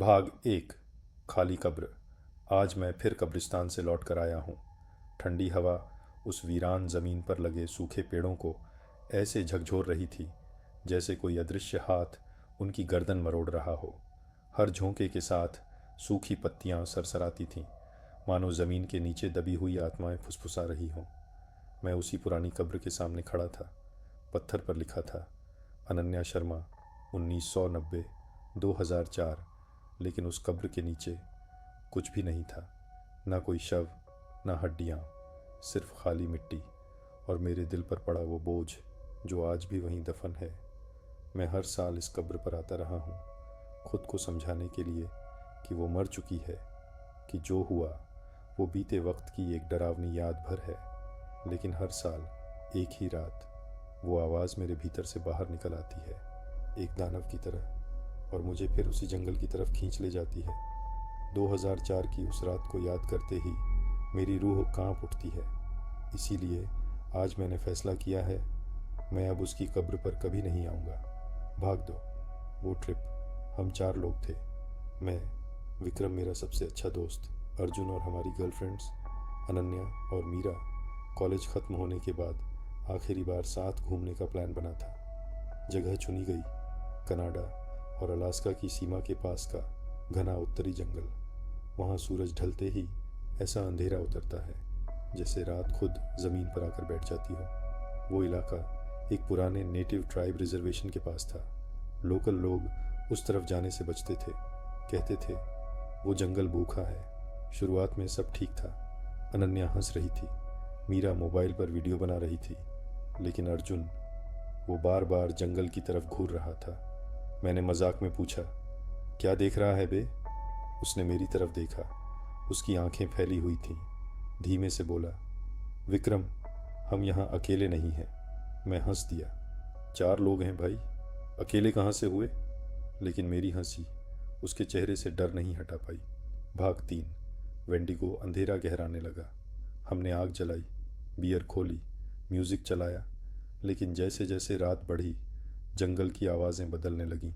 भाग एक। खाली कब्र। आज मैं फिर कब्रिस्तान से लौट कर आया हूँ। ठंडी हवा उस वीरान ज़मीन पर लगे सूखे पेड़ों को ऐसे झकझोर रही थी जैसे कोई अदृश्य हाथ उनकी गर्दन मरोड़ रहा हो। हर झोंके के साथ सूखी पत्तियाँ सरसराती थीं, मानो ज़मीन के नीचे दबी हुई आत्माएं फुसफुसा रही हों। मैं उसी पुरानी कब्र के सामने खड़ा था। पत्थर पर लिखा था, अनन्या शर्मा, 1990 2004। लेकिन उस कब्र के नीचे कुछ भी नहीं था। ना कोई शव, ना हड्डियाँ, सिर्फ खाली मिट्टी और मेरे दिल पर पड़ा वो बोझ जो आज भी वहीं दफन है। मैं हर साल इस कब्र पर आता रहा हूँ, खुद को समझाने के लिए कि वो मर चुकी है, कि जो हुआ वो बीते वक्त की एक डरावनी याद भर है। लेकिन हर साल एक ही रात वो आवाज़ मेरे भीतर से बाहर निकल आती है, एक दानव की तरह, और मुझे फिर उसी जंगल की तरफ खींच ले जाती है। 2004 की उस रात को याद करते ही मेरी रूह कांप उठती है। इसीलिए आज मैंने फैसला किया है, मैं अब उसकी कब्र पर कभी नहीं आऊँगा। भाग दो। वो ट्रिप, हम 4 लोग थे। मैं, विक्रम मेरा सबसे अच्छा दोस्त, अर्जुन और हमारी गर्लफ्रेंड्स अनन्या और मीरा। कॉलेज ख़त्म होने के बाद आखिरी बार साथ घूमने का प्लान बना था। जगह चुनी गई, कनाडा और अलास्का की सीमा के पास का घना उत्तरी जंगल। वहाँ सूरज ढलते ही ऐसा अंधेरा उतरता है जैसे रात खुद ज़मीन पर आकर बैठ जाती हो। वो इलाका एक पुराने नेटिव ट्राइब रिजर्वेशन के पास था। लोकल लोग उस तरफ जाने से बचते थे, कहते थे वो जंगल भूखा है। शुरुआत में सब ठीक था। अनन्या हंस रही थी, मीरा मोबाइल पर वीडियो बना रही थी, लेकिन अर्जुन, वो बार बार जंगल की तरफ घूर रहा था। मैंने मजाक में पूछा, क्या देख रहा है बे? उसने मेरी तरफ देखा, उसकी आंखें फैली हुई थीं। धीमे से बोला, विक्रम, हम यहाँ अकेले नहीं हैं। मैं हंस दिया, 4 लोग हैं भाई, अकेले कहाँ से हुए? लेकिन मेरी हंसी उसके चेहरे से डर नहीं हटा पाई। भाग 3। वेंडिगो अंधेरा गहराने लगा। हमने आग जलाई, बियर खोली, म्यूज़िक चलाया। लेकिन जैसे जैसे रात बढ़ी, जंगल की आवाज़ें बदलने लगीं।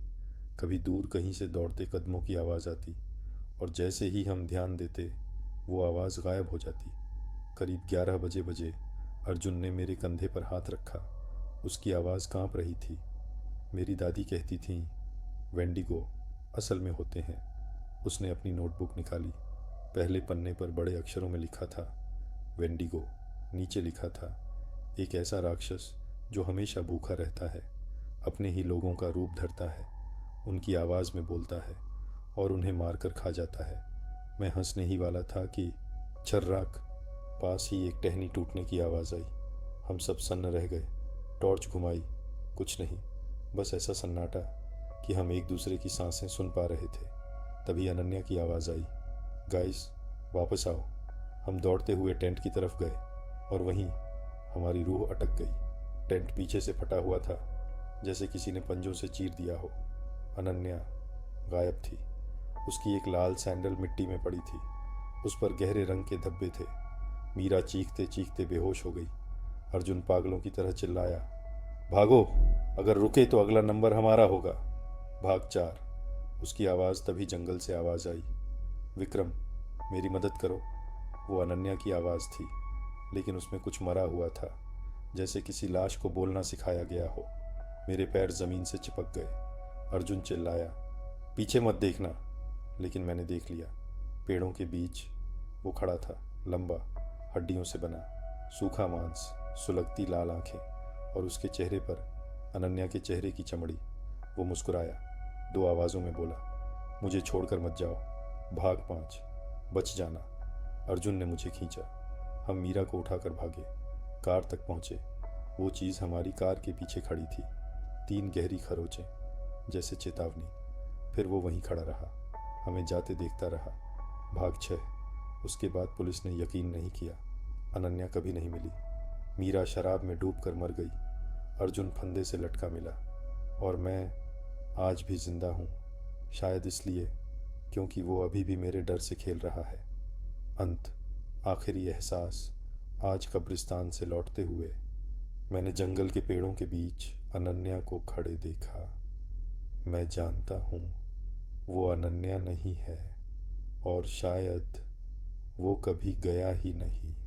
कभी दूर कहीं से दौड़ते कदमों की आवाज़ आती, और जैसे ही हम ध्यान देते वो आवाज़ गायब हो जाती। करीब 11 बजे अर्जुन ने मेरे कंधे पर हाथ रखा। उसकी आवाज़ कांप रही थी। मेरी दादी कहती थीं, वेंडिगो असल में होते हैं। उसने अपनी नोटबुक निकाली। पहले पन्ने पर बड़े अक्षरों में लिखा था, वेंडिगो। नीचे लिखा था, एक ऐसा राक्षस जो हमेशा भूखा रहता है, अपने ही लोगों का रूप धरता है, उनकी आवाज़ में बोलता है और उन्हें मारकर खा जाता है। मैं हंसने ही वाला था कि छर्राक, पास ही एक टहनी टूटने की आवाज़ आई। हम सब सन्न रह गए। टॉर्च घुमाई, कुछ नहीं, बस ऐसा सन्नाटा कि हम एक दूसरे की सांसें सुन पा रहे थे। तभी अनन्या की आवाज़ आई, गाइस वापस आओ। हम दौड़ते हुए टेंट की तरफ गए और वहीं हमारी रूह अटक गई। टेंट पीछे से फटा हुआ था, जैसे किसी ने पंजों से चीर दिया हो। अनन्या गायब थी। उसकी एक लाल सैंडल मिट्टी में पड़ी थी, उस पर गहरे रंग के धब्बे थे। मीरा चीखते चीखते बेहोश हो गई। अर्जुन पागलों की तरह चिल्लाया, भागो, अगर रुके तो अगला नंबर हमारा होगा। भाग 4। उसकी आवाज़ तभी जंगल से आवाज़ आई, विक्रम मेरी मदद करो। वो अनन्या की आवाज़ थी, लेकिन उसमें कुछ मरा हुआ था, जैसे किसी लाश को बोलना सिखाया गया हो। मेरे पैर ज़मीन से चिपक गए। अर्जुन चिल्लाया, पीछे मत देखना। लेकिन मैंने देख लिया। पेड़ों के बीच वो खड़ा था, लंबा, हड्डियों से बना, सूखा मांस, सुलगती लाल आंखें, और उसके चेहरे पर अनन्या के चेहरे की चमड़ी। वो मुस्कुराया, 2 आवाज़ों में बोला, मुझे छोड़कर मत जाओ। भाग 5, बच जाना। अर्जुन ने मुझे खींचा। हम मीरा को उठाकर भागे, कार तक पहुँचे। वो चीज़ हमारी कार के पीछे खड़ी थी, 3 गहरी खरोंचें, जैसे चेतावनी। फिर वो वहीं खड़ा रहा, हमें जाते देखता रहा। भाग 6। उसके बाद पुलिस ने यकीन नहीं किया, अनन्या कभी नहीं मिली। मीरा शराब में डूब कर मर गई। अर्जुन फंदे से लटका मिला, और मैं आज भी जिंदा हूँ, शायद इसलिए क्योंकि वो अभी भी मेरे डर से खेल रहा है। अंत। आखिरी एहसास। आज कब्रिस्तान से लौटते हुए मैंने जंगल के पेड़ों के बीच अनन्या को खड़े देखा। मैं जानता हूँ वो अनन्या नहीं है और शायद वो कभी गया ही नहीं।